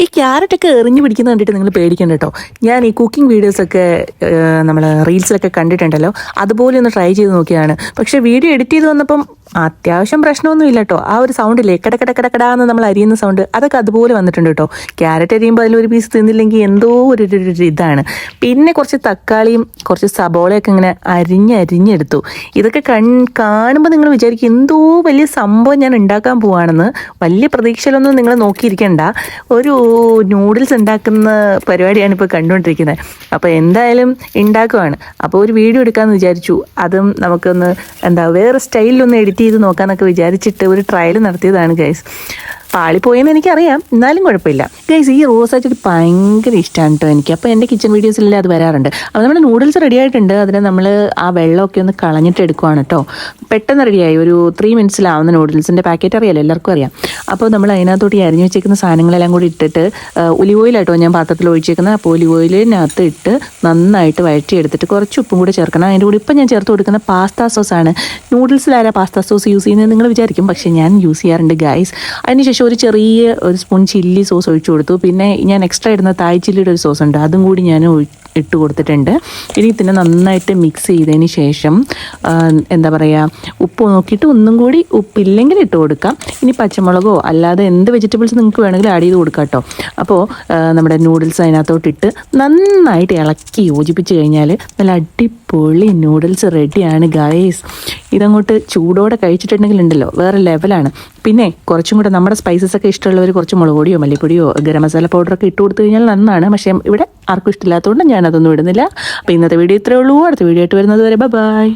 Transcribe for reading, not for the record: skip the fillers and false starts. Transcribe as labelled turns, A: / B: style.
A: ഈ ക്യാരറ്റൊക്കെ എറിഞ്ഞു പിടിക്കുന്ന കണ്ടിട്ട് നിങ്ങൾ പേടിക്കണ്ട കേട്ടോ. ഞാൻ ഈ കുക്കിംഗ് വീഡിയോസൊക്കെ നമ്മൾ റീൽസിലൊക്കെ കണ്ടിട്ടുണ്ടല്ലോ, അതുപോലെ ഒന്ന് ട്രൈ ചെയ്ത് നോക്കിയാണ്. പക്ഷേ വീഡിയോ എഡിറ്റ് ചെയ്ത് വന്നപ്പം അത്യാവശ്യം പ്രശ്നമൊന്നും ഇല്ല കേട്ടോ. ആ ഒരു സൗണ്ടില്ലേ, കടക്കടക്കടക്കടാന്ന് നമ്മൾ അരിയുന്ന സൗണ്ട്, അതൊക്കെ അതുപോലെ വന്നിട്ടുണ്ട് കേട്ടോ. ക്യാരറ്റ് അരിയുമ്പോൾ അതിലൊരു പീസ് തിന്നില്ലെങ്കിൽ എന്തോ ഒരു ഇതാണ്. പിന്നെ കുറച്ച് തക്കാളിയും കുറച്ച് സബോളയൊക്കെ ഇങ്ങനെ അരിഞ്ഞെടുത്തു. ഇതൊക്കെ കാണുമ്പോൾ നിങ്ങൾ വിചാരിക്കും എന്തോ വലിയ സംഭവം ഞാൻ ഉണ്ടാക്കാൻ പോവാണെന്ന്. വലിയ പ്രതീക്ഷയിലൊന്നും നിങ്ങൾ നോക്കിയിരിക്കണ്ട. ഒരു നൂഡിൽസ് ഉണ്ടാക്കുന്ന പരിപാടിയാണ് ഇപ്പോൾ കണ്ടുകൊണ്ടിരിക്കുന്നത്. അപ്പോൾ എന്തായാലും ഉണ്ടാക്കുവാണ്. അപ്പോൾ ഒരു വീഡിയോ എടുക്കാമെന്ന് വിചാരിച്ചു. അതും നമുക്കൊന്ന് വേറെ സ്റ്റൈലിലൊന്ന് എഡിറ്റ് ചെയ്ത് നോക്കാമെന്നൊക്കെ വിചാരിച്ചിട്ട് ഒരു ട്രയൽ നടത്തിയതാണ് ഗൈസ്. പാളിപ്പോയെന്ന് എനിക്കറിയാം, എന്നാലും കുഴപ്പമില്ല ഗൈസ്. ഈ റോസാ ചെടി ഭയങ്കര ഇഷ്ടമാണ് കേട്ടോ എനിക്ക്. അപ്പോൾ എൻ്റെ കിച്ചൺ വീഡിയോസിലെല്ലാം അത് വരാറുണ്ട്. അപ്പോൾ നമ്മുടെ നൂഡിൽസ് റെഡി ആയിട്ടുണ്ട്. അതിന് നമ്മൾ ആ വെള്ളമൊക്കെ ഒന്ന് കളഞ്ഞിട്ട് എടുക്കുവാണ് കേട്ടോ. പെട്ടെന്ന് റെഡിയായി. ഒരു 3 മിനിറ്റ്സിലാവുന്ന നൂഡിൽസിൻ്റെ പാക്കറ്റ് അറിയാലോ, എല്ലാവർക്കും അറിയാം. അപ്പോൾ നമ്മൾ അതിനകത്തോട്ട് ഈ അരിഞ്ഞു വെച്ചേക്കുന്ന സാധനങ്ങളെല്ലാം കൂടി ഇട്ടിട്ട് ഒലിവ് ഓയിലാട്ടോ ഞാൻ പാത്രത്തിൽ ഒഴിച്ചേക്കുന്നത്. അപ്പോൾ ഒലിവ് ഓയിലിനകത്ത് ഇട്ട് നന്നായിട്ട് വഴറ്റിയെടുത്തിട്ട് കുറച്ച് ഉപ്പും കൂടെ ചേർക്കണം. അതിൻ്റെ കൂടി ഇപ്പം ഞാൻ ചേർത്ത് കൊടുക്കുന്ന പാസ്ത സോസാണ്. നൂഡിൽസിലാരാ പാസ്ത സോസ് യൂസ് ചെയ്യുന്നത് നിങ്ങൾ വിചാരിക്കും, പക്ഷേ ഞാൻ യൂസ് ചെയ്യാറുണ്ട് ഗൈസ്. അതിനുശേഷം ഒരു സ്പൂൺ ചില്ലി സോസ് ഒഴിച്ചു കൊടുത്തു. പിന്നെ ഞാൻ എക്സ്ട്രാ ഇടുന്ന തായ് ചില്ലിയുടെ ഒരു സോസ് ഉണ്ട്, അതും കൂടി ഞാൻ ഇട്ട് കൊടുത്തിട്ടുണ്ട്. ഇനി ഇതിനെ നന്നായിട്ട് മിക്സ് ചെയ്തതിന് ശേഷം ഉപ്പ് നോക്കിയിട്ട് ഒന്നും കൂടി ഉപ്പില്ലെങ്കിൽ ഇട്ട് കൊടുക്കാം. ഇനി പച്ചമുളകോ അല്ലാതെ എന്ത് വെജിറ്റബിൾസ് നിങ്ങൾക്ക് വേണമെങ്കിലും ആഡ് ചെയ്ത് കൊടുക്കാം കേട്ടോ. അപ്പോൾ നമ്മുടെ നൂഡിൽസ് അതിനകത്തോട്ടിട്ട് നന്നായിട്ട് ഇളക്കി യോജിപ്പിച്ച് കഴിഞ്ഞാൽ നല്ല അടിപൊളി നൂഡിൽസ് റെഡിയാണ് ഗൈസ്. ഇതങ്ങോട്ട് ചൂടോടെ കഴിച്ചിട്ടുണ്ടെങ്കിൽ ഉണ്ടല്ലോ വേറെ ലെവലാണ്. പിന്നെ കുറച്ചും കൂടെ നമ്മുടെ സ്പൈസസ് ഒക്കെ ഇഷ്ടമുള്ളവർ കുറച്ച് മുളക് പൊടിയോ മല്ലിപ്പൊടിയോ ഗരം മസാല പൗഡറൊക്കെ ഇട്ട് കൊടുത്തു കഴിഞ്ഞാൽ നന്നാണ്. പക്ഷേ ഇവിടെ ആർക്കും ഇഷ്ടമില്ലാത്തതുകൊണ്ട് ഞാനതൊന്നും ഇടുന്നില്ല. അപ്പോൾ ഇന്നത്തെ വീഡിയോ ഇത്രയേ ഉള്ളൂ. അടുത്ത വീഡിയോ ആയിട്ട് വരുന്നത് വരെ ബൈ.